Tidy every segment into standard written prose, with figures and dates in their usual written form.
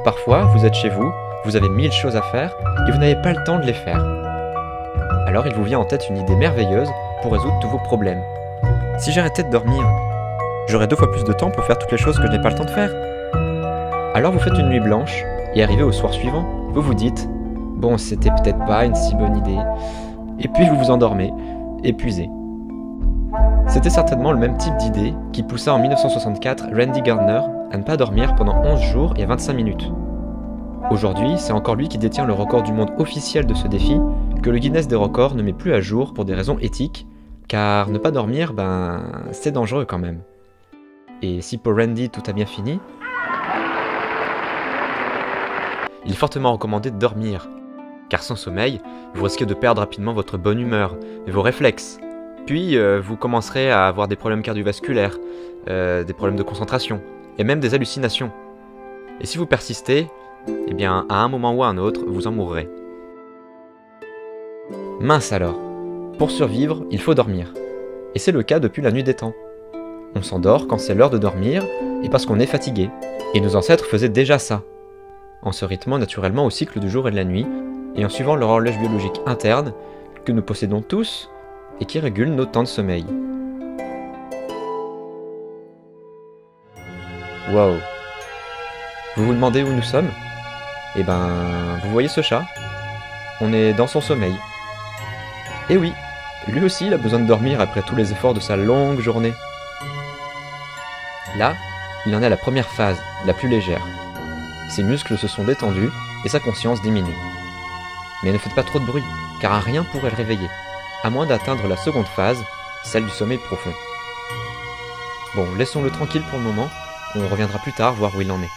Parfois, vous êtes chez vous, vous avez 1000 choses à faire et vous n'avez pas le temps de les faire. Alors il vous vient en tête une idée merveilleuse pour résoudre tous vos problèmes. Si j'arrêtais de dormir, j'aurais 2 fois plus de temps pour faire toutes les choses que je n'ai pas le temps de faire. Alors vous faites une nuit blanche et arrivé au soir suivant, vous vous dites « Bon, c'était peut-être pas une si bonne idée ». Et puis vous vous endormez, épuisé. C'était certainement le même type d'idée qui poussa en 1964 Randy Gardner à ne pas dormir pendant 11 jours et 25 minutes. Aujourd'hui, c'est encore lui qui détient le record du monde officiel de ce défi, que le Guinness des records ne met plus à jour pour des raisons éthiques, car ne pas dormir, c'est dangereux quand même. Et si pour Randy tout a bien fini, il est fortement recommandé de dormir, car sans sommeil, vous risquez de perdre rapidement votre bonne humeur et vos réflexes. Puis, vous commencerez à avoir des problèmes cardiovasculaires, des problèmes de concentration, et même des hallucinations. Et si vous persistez, eh bien, à un moment ou à un autre, vous en mourrez. Mince alors! Pour survivre, il faut dormir. Et c'est le cas depuis la nuit des temps. On s'endort quand c'est l'heure de dormir, et parce qu'on est fatigué. Et nos ancêtres faisaient déjà ça, en se rythmant naturellement au cycle du jour et de la nuit, et en suivant leur horloge biologique interne, que nous possédons tous, et qui régule nos temps de sommeil. Wow! Vous vous demandez où nous sommes? Eh ben, vous voyez ce chat? On est dans son sommeil. Et oui, lui aussi il a besoin de dormir après tous les efforts de sa longue journée. Là, il en est à la première phase, la plus légère. Ses muscles se sont détendus et sa conscience diminue. Mais ne faites pas trop de bruit, car rien pourrait le réveiller, à moins d'atteindre la seconde phase, celle du sommeil profond. Bon, laissons-le tranquille pour le moment, on reviendra plus tard voir où il en est.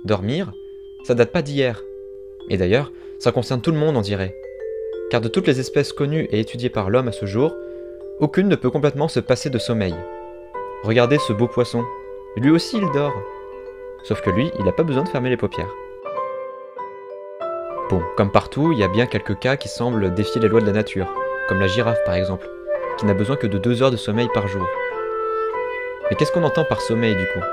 Dormir, ça date pas d'hier. Et d'ailleurs, ça concerne tout le monde, on dirait. Car de toutes les espèces connues et étudiées par l'homme à ce jour, aucune ne peut complètement se passer de sommeil. Regardez ce beau poisson, lui aussi il dort. Sauf que lui, il n'a pas besoin de fermer les paupières. Bon, comme partout, il y a bien quelques cas qui semblent défier les lois de la nature, comme la girafe par exemple, qui n'a besoin que de 2 heures de sommeil par jour. Mais qu'est-ce qu'on entend par sommeil du coup?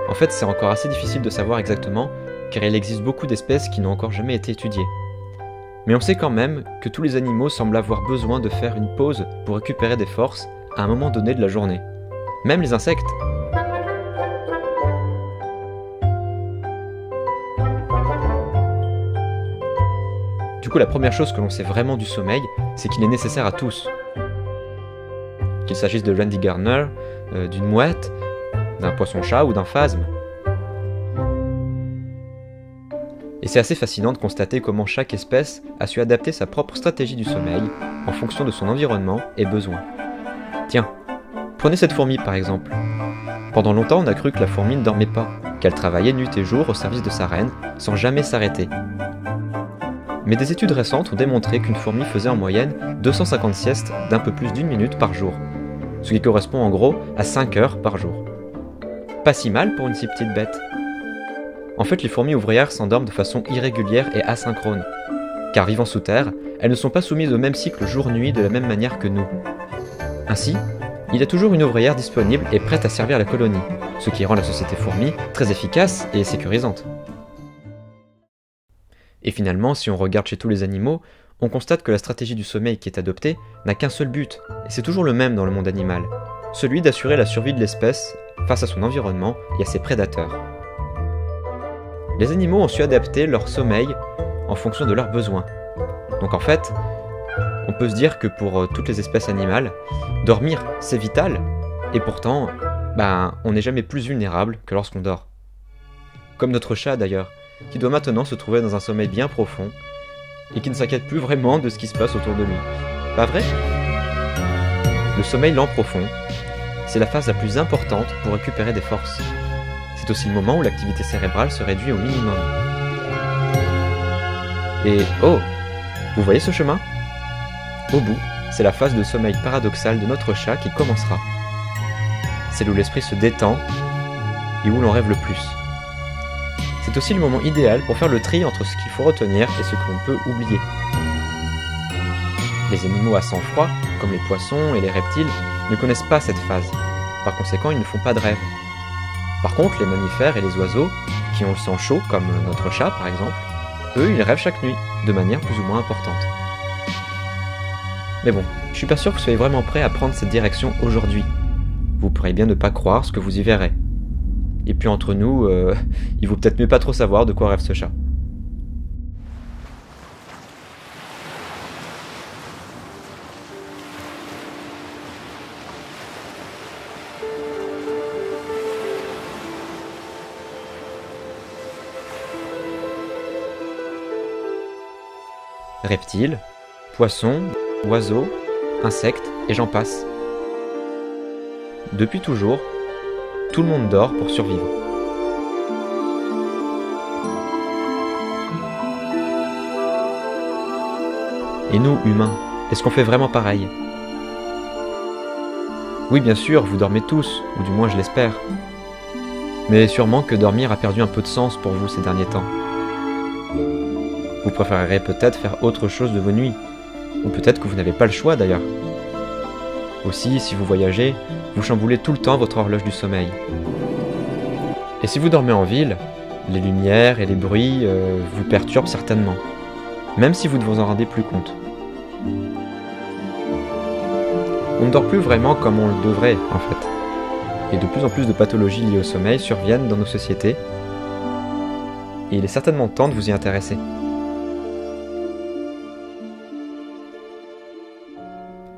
En fait, c'est encore assez difficile de savoir exactement, car il existe beaucoup d'espèces qui n'ont encore jamais été étudiées. Mais on sait quand même que tous les animaux semblent avoir besoin de faire une pause pour récupérer des forces à un moment donné de la journée. Même les insectes. Du coup, la première chose que l'on sait vraiment du sommeil, c'est qu'il est nécessaire à tous. Qu'il s'agisse de Randy Gardner, d'une mouette, d'un poisson-chat ou d'un phasme. Et c'est assez fascinant de constater comment chaque espèce a su adapter sa propre stratégie du sommeil en fonction de son environnement et besoins. Tiens, prenez cette fourmi par exemple. Pendant longtemps, on a cru que la fourmi ne dormait pas, qu'elle travaillait nuit et jour au service de sa reine, sans jamais s'arrêter. Mais des études récentes ont démontré qu'une fourmi faisait en moyenne 250 siestes d'un peu plus d'1 minute par jour, ce qui correspond en gros à 5 heures par jour. Pas si mal pour une si petite bête. En fait, les fourmis ouvrières s'endorment de façon irrégulière et asynchrone, car vivant sous terre, elles ne sont pas soumises au même cycle jour-nuit de la même manière que nous. Ainsi, il y a toujours une ouvrière disponible et prête à servir la colonie, ce qui rend la société fourmi très efficace et sécurisante. Et finalement, si on regarde chez tous les animaux, on constate que la stratégie du sommeil qui est adoptée n'a qu'un seul but, et c'est toujours le même dans le monde animal, celui d'assurer la survie de l'espèce face à son environnement et à ses prédateurs. Les animaux ont su adapter leur sommeil en fonction de leurs besoins. Donc en fait, on peut se dire que pour toutes les espèces animales, dormir c'est vital, et pourtant, on n'est jamais plus vulnérable que lorsqu'on dort. Comme notre chat d'ailleurs, qui doit maintenant se trouver dans un sommeil bien profond, et qui ne s'inquiète plus vraiment de ce qui se passe autour de lui. Pas vrai? Le sommeil lent profond, c'est la phase la plus importante pour récupérer des forces. C'est aussi le moment où l'activité cérébrale se réduit au minimum. Et oh, vous voyez ce chemin? Au bout, c'est la phase de sommeil paradoxal de notre chat qui commencera. C'est où l'esprit se détend et où l'on rêve le plus. C'est aussi le moment idéal pour faire le tri entre ce qu'il faut retenir et ce que l'on peut oublier. Les animaux à sang froid, comme les poissons et les reptiles, ne connaissent pas cette phase. Par conséquent, ils ne font pas de rêve. Par contre, les mammifères et les oiseaux, qui ont le sang chaud, comme notre chat par exemple, eux, ils rêvent chaque nuit, de manière plus ou moins importante. Mais bon, je suis pas sûr que vous soyez vraiment prêt à prendre cette direction aujourd'hui. Vous pourriez bien ne pas croire ce que vous y verrez. Et puis entre nous, il vaut peut-être mieux pas trop savoir de quoi rêve ce chat. Reptiles, poissons, oiseaux, insectes et j'en passe. Depuis toujours, tout le monde dort pour survivre. Et nous, humains, est-ce qu'on fait vraiment pareil? Oui, bien sûr, vous dormez tous, ou du moins je l'espère. Mais sûrement que dormir a perdu un peu de sens pour vous ces derniers temps. Vous préférerez peut-être faire autre chose de vos nuits, ou peut-être que vous n'avez pas le choix d'ailleurs. Aussi, si vous voyagez, vous chamboulez tout le temps votre horloge du sommeil. Et si vous dormez en ville, les lumières et les bruits vous perturbent certainement, même si vous ne vous en rendez plus compte. On ne dort plus vraiment comme on le devrait, en fait. Et de plus en plus de pathologies liées au sommeil surviennent dans nos sociétés, et il est certainement temps de vous y intéresser.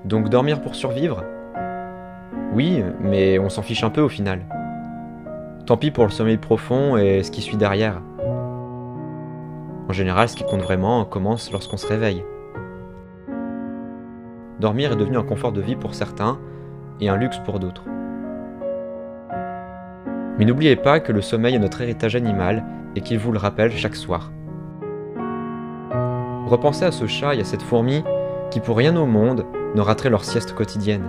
Donc dormir pour survivre? Oui, mais on s'en fiche un peu au final. Tant pis pour le sommeil profond et ce qui suit derrière. En général, ce qui compte vraiment commence lorsqu'on se réveille. Dormir est devenu un confort de vie pour certains et un luxe pour d'autres. Mais n'oubliez pas que le sommeil est notre héritage animal et qu'il vous le rappelle chaque soir. Repensez à ce chat et à cette fourmi qui pour rien au monde ne rateraient leur sieste quotidienne.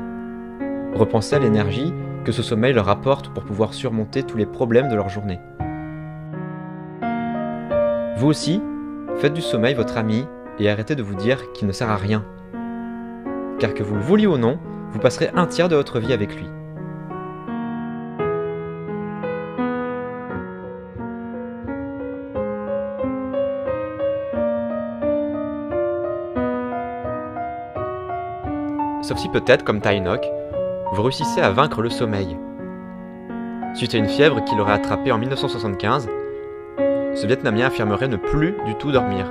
Repensez à l'énergie que ce sommeil leur apporte pour pouvoir surmonter tous les problèmes de leur journée. Vous aussi, faites du sommeil votre ami et arrêtez de vous dire qu'il ne sert à rien. Car que vous le vouliez ou non, vous passerez un tiers de votre vie avec lui. Sauf si peut-être, comme Tainok, vous réussissez à vaincre le sommeil. Suite à une fièvre qu'il aurait attrapée en 1975, ce Vietnamien affirmerait ne plus du tout dormir.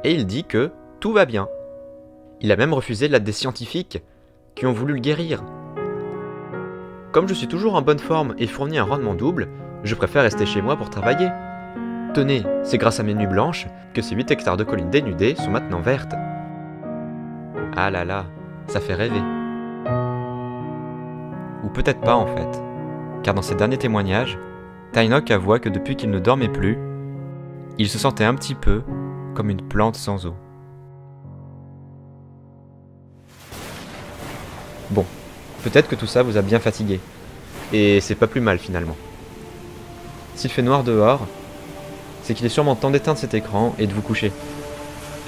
Et il dit que tout va bien. Il a même refusé l'aide des scientifiques qui ont voulu le guérir. Comme je suis toujours en bonne forme et fournis un rendement double, je préfère rester chez moi pour travailler. Tenez, c'est grâce à mes nuits blanches que ces 8 hectares de collines dénudées sont maintenant vertes. Ah là là, ça fait rêver. Ou peut-être pas en fait, car dans ses derniers témoignages, Tainok avoua que depuis qu'il ne dormait plus, il se sentait un petit peu comme une plante sans eau. Bon, peut-être que tout ça vous a bien fatigué, et c'est pas plus mal finalement. S'il fait noir dehors, c'est qu'il est sûrement temps d'éteindre cet écran et de vous coucher.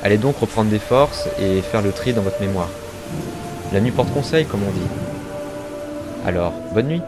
Allez donc reprendre des forces et faire le tri dans votre mémoire. La nuit porte conseil, comme on dit. Alors, bonne nuit!